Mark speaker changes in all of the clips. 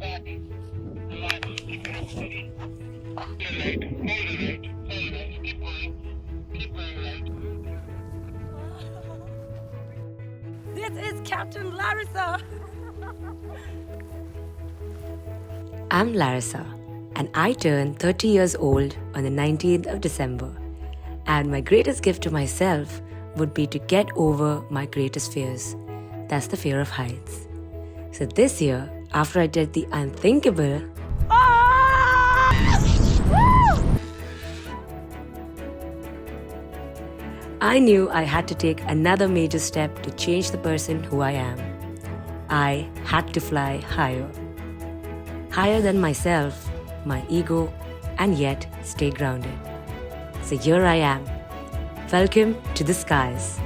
Speaker 1: This is Captain Larissa.
Speaker 2: I'm Larissa, and I turned 30 years old on the 19th of December. And my greatest gift to myself would be to get over my greatest fears. That's the fear of heights. So this year, after I did the unthinkable, I knew I had to take another major step to change the person who I am. I had to fly higher. Higher than myself, my ego, and yet stay grounded. So here I am. Welcome to the skies.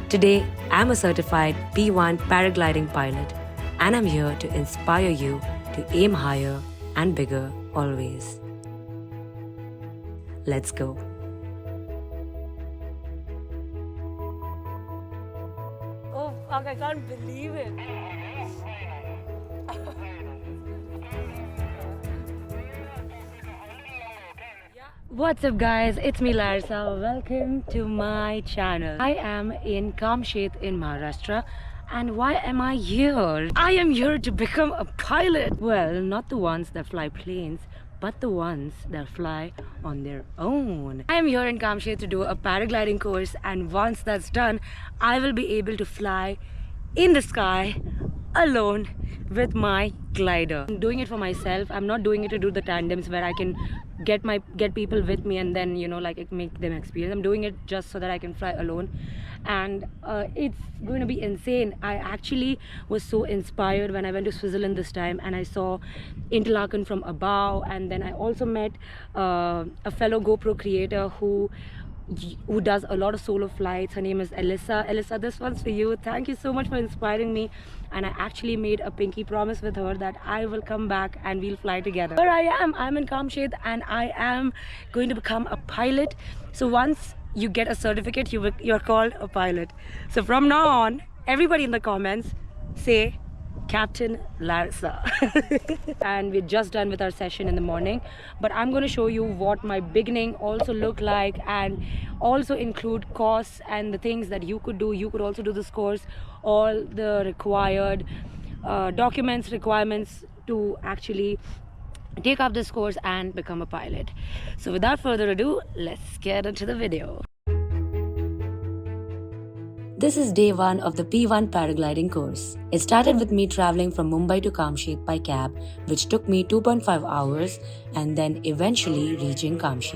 Speaker 2: Today, I'm a certified P1 Paragliding Pilot, and I'm here to inspire you to aim higher and bigger always. Let's go.
Speaker 1: Oh fuck, I can't believe it.
Speaker 2: What's up guys, it's me Larissa. Welcome to my channel. I am in Capt in Maharashtra. And why am I here? I am here to become a pilot. Well, not the ones that fly planes, but the ones that fly on their own. I am here in Capt to do a paragliding course, and once that's done, I will be able to fly in the sky alone with my glider. I'm doing it for myself. I'm not doing it to do the tandems where I can get people with me and then, you know, like make them experience. I'm doing it just so that I can fly alone, and it's going to be insane. I actually was so inspired when I went to Switzerland this time and I saw Interlaken from above, and then I also met a fellow GoPro creator who does a lot of solo flights. Her name is Larissa. Larissa, this one's for you. Thank you so much for inspiring me. And I actually made a pinky promise with her that I will come back and we'll fly together. Here I am. I'm in Capt and I am going to become a pilot. So once you get a certificate, you're called a pilot. So from now on, everybody in the comments say Captain Larissa. And we're just done with our session in the morning, but I'm going to show you what my beginning also looked like, and also include course and the things that you could do. You could also do this course, all the required requirements to actually take up this course and become a pilot. So without further ado, let's get into the video. This is day 1 of the P1 paragliding course. It started with me traveling from Mumbai to Capt by cab, which took me 2.5 hours, and then eventually reaching Capt.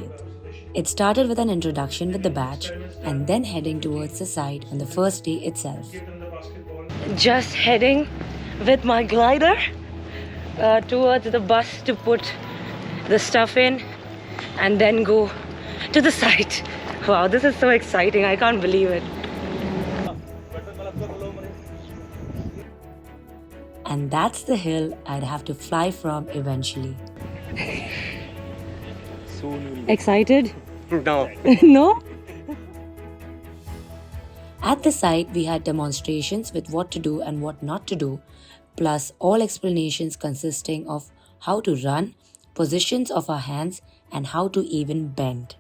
Speaker 2: It started with an introduction with the badge and then heading towards the site on the first day itself. Just heading with my glider towards the bus to put the stuff in and then go to the site. Wow, this is so exciting. I can't believe it. And that's the hill I'd have to fly from eventually. Excited?
Speaker 3: No.
Speaker 2: No? At the site, we had demonstrations with what to do and what not to do, plus all explanations consisting of how to run, positions of our hands, and how to even bend.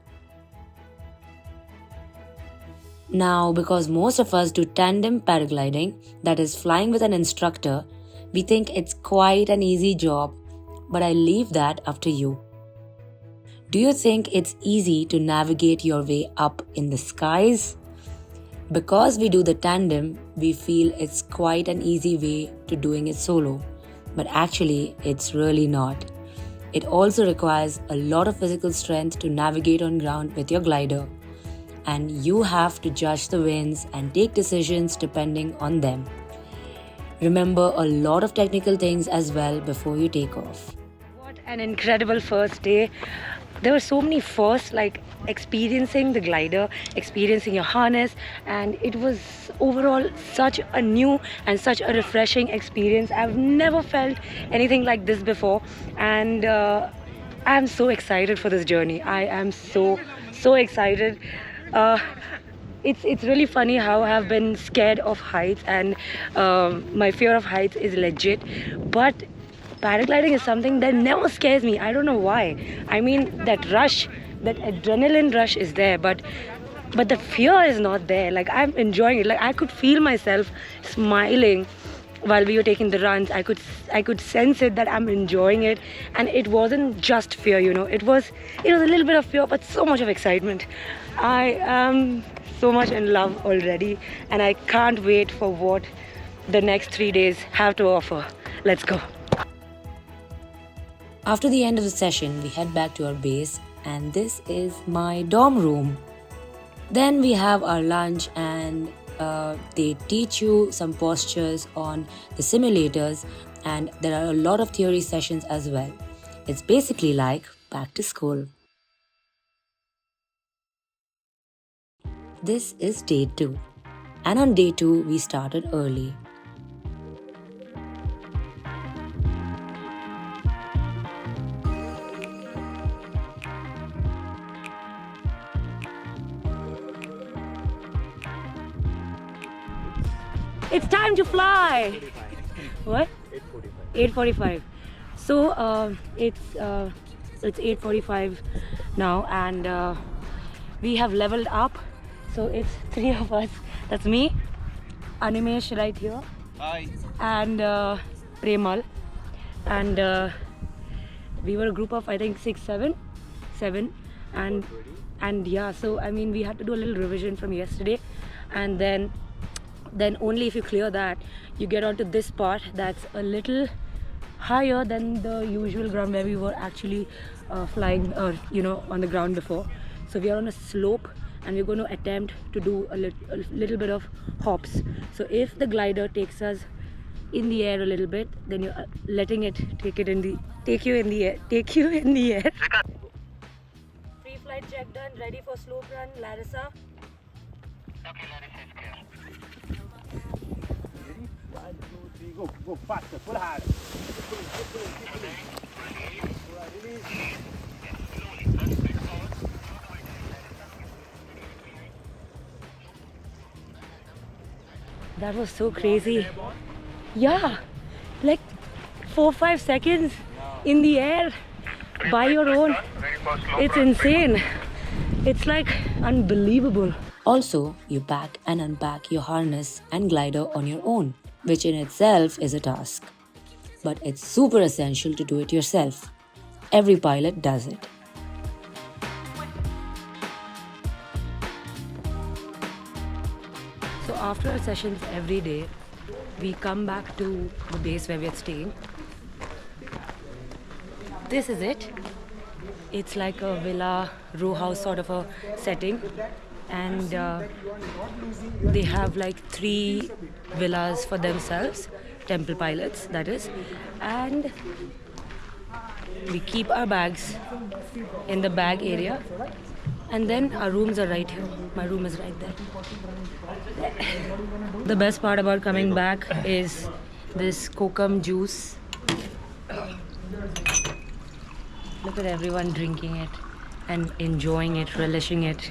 Speaker 2: Now, because most of us do tandem paragliding, that is flying with an instructor, we think it's quite an easy job, but I leave that up to you. Do you think it's easy to navigate your way up in the skies? Because we do the tandem, we feel it's quite an easy way to doing it solo, but actually it's really not. It also requires a lot of physical strength to navigate on ground with your glider, and you have to judge the winds and take decisions depending on them. Remember a lot of technical things as well before you take off. What an incredible first day. There were so many firsts, like experiencing the glider, experiencing your harness, and it was overall such a new and such a refreshing experience. I've never felt anything like this before, and I'm so excited for this journey. I am so excited. It's really funny how I've been scared of heights, and my fear of heights is legit, but paragliding is something that never scares me. I don't know why. I mean, that rush, that adrenaline rush is there, but the fear is not there. Like, I'm enjoying it. Like, I could feel myself smiling while we were taking the runs. I could sense it that I'm enjoying it, and it wasn't just fear, you know. It was a little bit of fear, but so much of excitement. I am so much in love already, and I can't wait for what the next 3 days have to offer. Let's go. After the end of the session, we head back to our base, and this is my dorm room. Then we have our lunch, and they teach you some postures on the simulators, and there are a lot of theory sessions as well. It's basically like back to school. This is day 2, and on day 2 we started early. It's time to fly. What? 8:45. So it's 8:45 now, and we have leveled up. So it's 3 of us. That's me, Animesh right here.
Speaker 3: Hi.
Speaker 2: And Premal. And we were a group of, I think, 7. And yeah, so I mean, we had to do a little revision from yesterday, and then only if you clear that, you get onto this part that's a little higher than the usual ground where we were actually flying, or on the ground before. So we are on a slope, and we're going to attempt to do a little bit of hops. So if the glider takes us in the air a little bit, then you're letting it take you in the air. Pre-flight check done, ready for slope run, Larissa.
Speaker 3: Okay, Larissa is clear. Ready? 1, 2, 3, go faster, full hard. Release.
Speaker 2: That was so crazy. Yeah, like 4-5 seconds in the air by your own. It's insane. It's like unbelievable. Also, you pack and unpack your harness and glider on your own, which in itself is a task. But it's super essential to do it yourself. Every pilot does it. So after our sessions every day, we come back to the base where we are staying. This is it. It's like a villa, row house sort of a setting. And they have like 3 villas for themselves, temple pilots that is. And we keep our bags in the bag area. And then our rooms are right here. My room is right there. The best part about coming back is this kokum juice. Look at everyone drinking it and enjoying it, relishing it.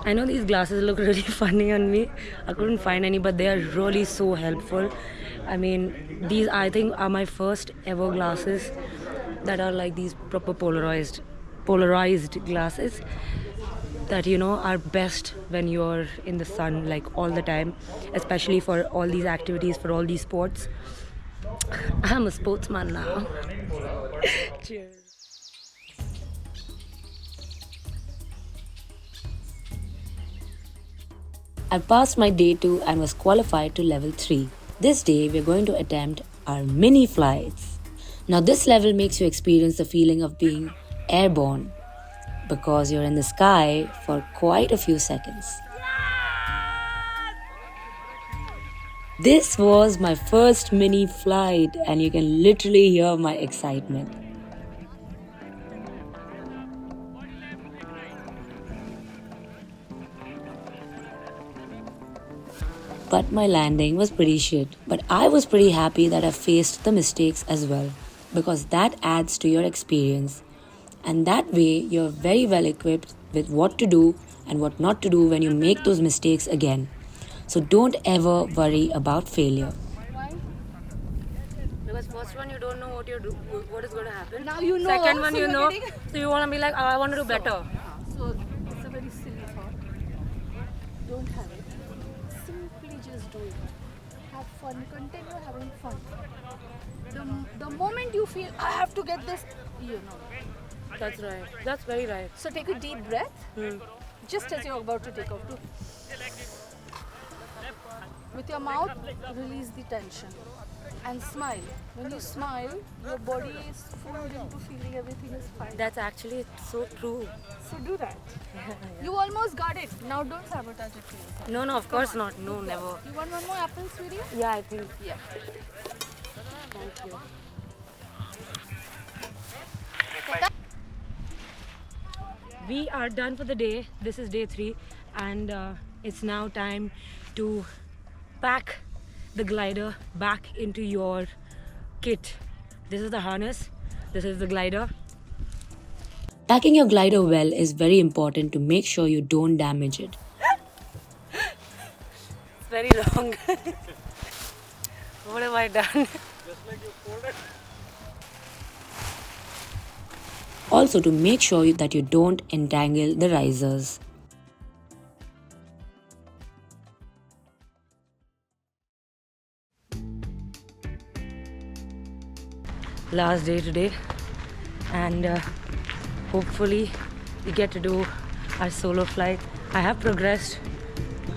Speaker 2: I know these glasses look really funny on me. I couldn't find any, but they are really so helpful. I mean, these I think are my first ever glasses that are like these proper polarized glasses that are best when you're in the sun like all the time, especially for all these activities, for all these sports. I'm a sportsman now. Cheers. I passed my day 2 and was qualified to level 3. This day we're going to attempt our mini flights. Now this level makes you experience the feeling of being airborne, because you're in the sky for quite a few seconds. This was my first mini flight, and you can literally hear my excitement. But my landing was pretty shit. But I was pretty happy that I faced the mistakes as well. because that adds to your experience. And that way, you're very well equipped with what to do and what not to do when you make those mistakes again. So don't ever worry about failure. Because first one you don't know what is going to happen.
Speaker 1: Now you know.
Speaker 2: Second one
Speaker 1: so
Speaker 2: you
Speaker 1: you're
Speaker 2: know,
Speaker 1: getting-
Speaker 2: so you want to be like, oh, I want to do better.
Speaker 1: So it's a very silly thought. Don't have it. Simply just do it. Have fun. Continue having fun. The moment you feel I have to get this, you know.
Speaker 2: That's right. That's very right.
Speaker 1: So take a deep breath. Just as you're about to take off. With your mouth, release the tension. And smile. When you smile, your body is fooled into feeling everything is fine.
Speaker 2: That's actually so true.
Speaker 1: So do that. You almost got it. Now don't sabotage it for yourself.
Speaker 2: No, of course not. No, never.
Speaker 1: You want one more apple, sweetie?
Speaker 2: Yeah, I think.
Speaker 1: Yeah.
Speaker 2: Thank you. We are done for the day. This is day 3, and it's now time to pack the glider back into your kit. This is the harness. This is the glider. Packing your glider well is very important to make sure you don't damage it. It's very long. What have I done?
Speaker 3: Just like you folded.
Speaker 2: Also to make sure that you don't entangle the risers. Last day today, and hopefully we get to do our solo flight. I have progressed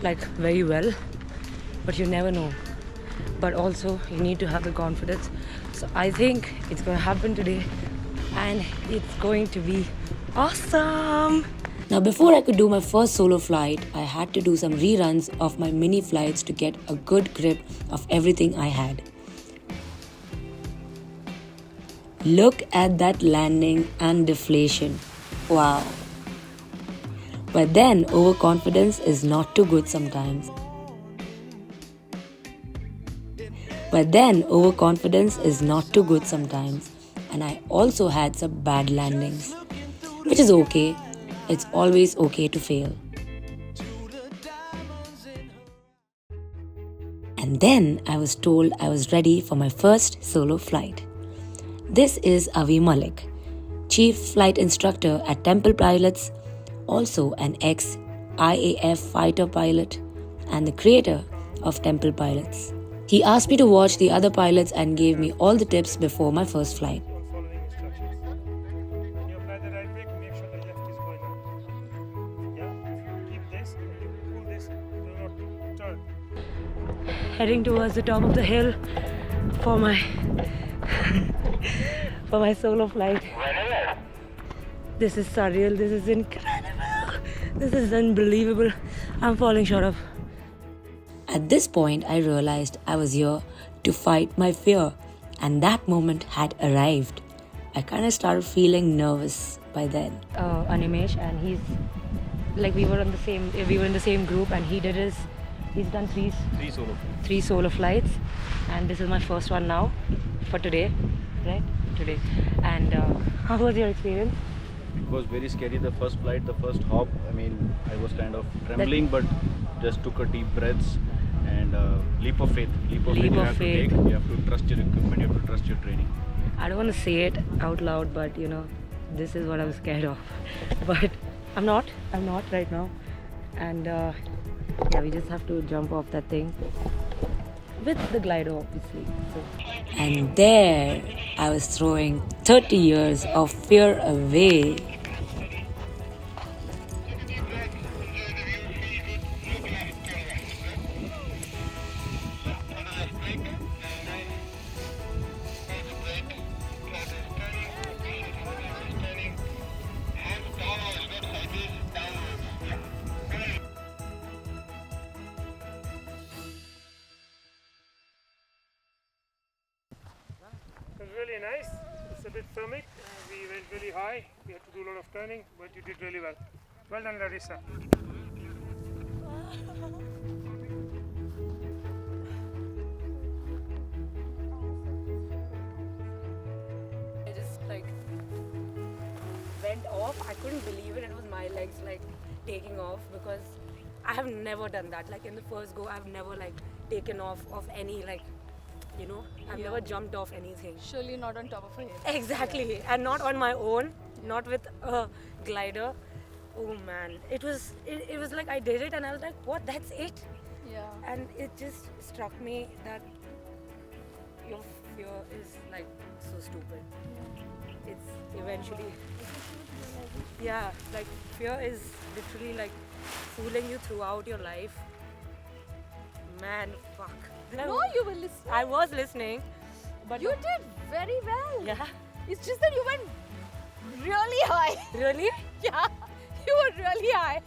Speaker 2: like very well, but you never know. But also you need to have the confidence. So I think it's going to happen today, and it's going to be awesome. Now before I could do my first solo flight, I had to do some reruns of my mini flights to get a good grip of everything I had. Look at that landing and deflation. Wow. But then overconfidence is not too good sometimes. And I also had some bad landings, which is okay. It's always okay to fail. And then I was told I was ready for my first solo flight. This is Avi Malik, Chief Flight Instructor at Temple Pilots, also an ex-IAF fighter pilot and the creator of Temple Pilots. He asked me to watch the other pilots and gave me all the tips before my first flight.
Speaker 3: Following instructions. When you apply the right brake, make sure the left is going up. Yeah? Keep this, pull this, do not turn.
Speaker 2: Heading towards the top of the hill for my solo flight. This is surreal. This is incredible. This is unbelievable. I'm falling short of. At this point, I realized I was here to fight my fear, and that moment had arrived. I kind of started feeling nervous by then. Animesh, and he's like we were in the same group, and he's done three solo flights, and this is my first one now for today, right? Today. And how was your experience?
Speaker 4: It was very scary, the first flight, the first hop. I mean, I was kind of trembling, but just took a deep breaths and leap of faith. Leap of faith you have to take. You have to trust your equipment, you have to trust your training.
Speaker 2: I don't want to say it out loud, but you know, this is what I'm scared of. But I'm not right now. And yeah, we just have to jump off that thing with the glider, obviously. So. And there I was throwing 30 years of fear away.
Speaker 3: It was really nice. It's a bit thermic. We went really high. We had to do a lot of turning, but you did really well. Well done, Larissa.
Speaker 2: off, I couldn't believe it. It was my legs like taking off, because I have never done that. Like in the first go, I've never like taken off of any like, you know, I've never jumped off anything.
Speaker 1: Surely not on top of her head.
Speaker 2: Exactly, and not on my own, not with a glider. Oh man, it was like I did it and I was like, what? That's it?
Speaker 1: Yeah.
Speaker 2: And it just struck me that your fear is like so stupid. It's eventually, yeah, like fear is literally like fooling you throughout your life. Man, fuck.
Speaker 1: No, you were listening.
Speaker 2: I was listening, but
Speaker 1: You did very well.
Speaker 2: yeah,
Speaker 1: It's just that you went really high.
Speaker 2: really?
Speaker 1: Yeah, you were really high.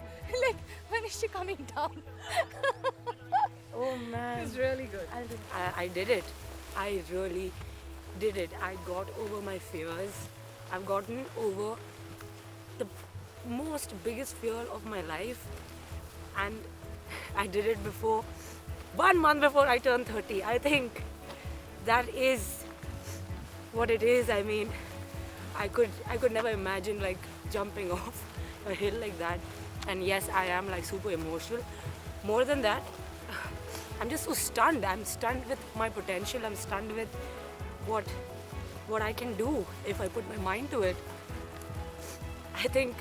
Speaker 1: Like, when is she coming down?
Speaker 2: Oh man.
Speaker 1: It's really good.
Speaker 2: I did it. I really did it. I got over my fears. I've gotten over the most biggest fear of my life, and I did it before 1 month before I turned 30. I think that is what it is. I mean, I could never imagine like jumping off a hill like that. And yes, I am like super emotional. More than that, I'm just so stunned. I'm stunned with my potential. I'm stunned with what I can do if I put my mind to it. I think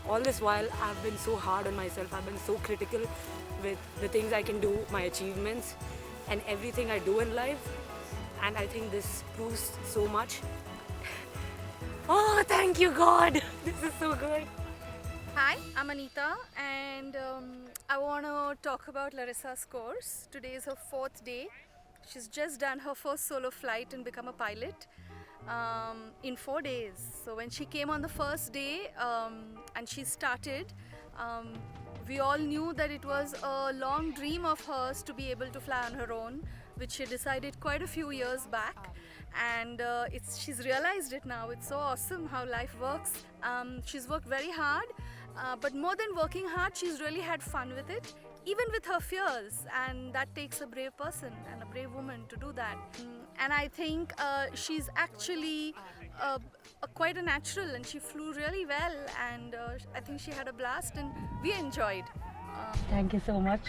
Speaker 2: all this while I've been so hard on myself. I've been so critical with the things I can do, my achievements, and everything I do in life. And I think this proves so much. Oh, thank you, God. This is so good.
Speaker 1: Hi, I'm Anita, and I want to talk about Larissa's course. Today is her 4th day. She's just done her first solo flight and become a pilot in 4 days. So when she came on the first day and she started, we all knew that it was a long dream of hers to be able to fly on her own, which she decided quite a few years back. And she's realized it now. It's so awesome how life works. She's worked very hard, but more than working hard, she's really had fun with it, even with her fears, and that takes a brave person and a brave woman to do that. And I think she's actually quite a natural, and she flew really well, and I think she had a blast and we enjoyed.
Speaker 2: Thank you so much.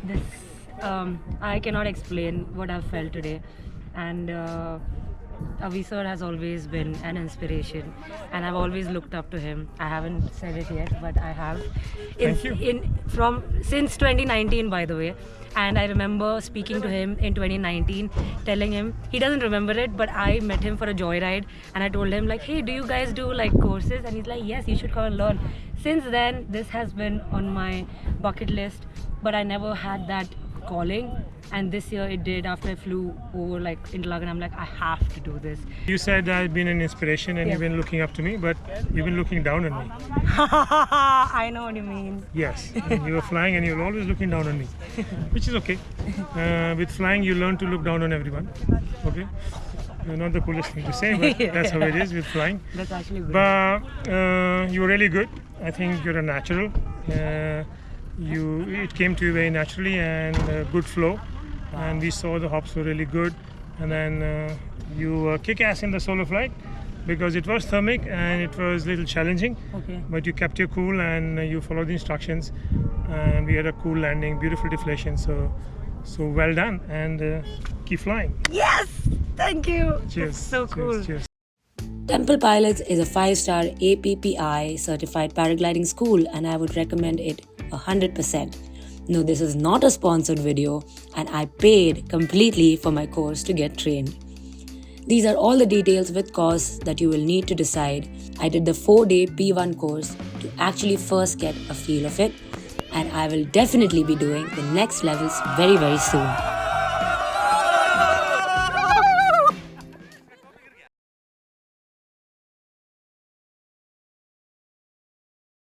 Speaker 2: This I cannot explain what I've felt today, and Avi sir has always been an inspiration, and I've always looked up to him. I haven't said it yet, but I have.
Speaker 3: Thank you.
Speaker 2: Since 2019, by the way. And I remember speaking to him in 2019, telling him, he doesn't remember it, but I met him for a joyride, and I told him like, hey, do you guys do like courses? And he's like, yes, you should come and learn. Since then, this has been on my bucket list, but I never had that calling. And this year it did. After I flew over like Interlaken, I'm like, I have to do this.
Speaker 3: You said I've been an inspiration and
Speaker 2: Yes.
Speaker 3: you've been looking up to me, but you've been looking down on me.
Speaker 2: I know what you mean.
Speaker 3: Yes, and you were flying and you were always looking down on me, which is okay. With flying, you learn to look down on everyone. Okay, not the coolest thing to say, but that's how it is with flying.
Speaker 2: That's actually good.
Speaker 3: But you were really good. I think you're a natural. It came to you very naturally and good flow. And we saw the hops were really good. And then you kick ass in the solo flight because it was thermic and it was a little challenging.
Speaker 2: Okay.
Speaker 3: But you kept your cool and you followed the instructions. And we had a cool landing, beautiful deflation. So well done, and keep flying.
Speaker 2: Yes! Thank you!
Speaker 3: Cheers.
Speaker 2: That's so cool.
Speaker 3: Cheers.
Speaker 2: Temple Pilots is a 5-star APPI certified paragliding school, and I would recommend it 100%. No, this is not a sponsored video, and I paid completely for my course to get trained. These are all the details with costs that you will need to decide. I did the 4-day P1 course to actually first get a feel of it, and I will definitely be doing the next levels very, very soon.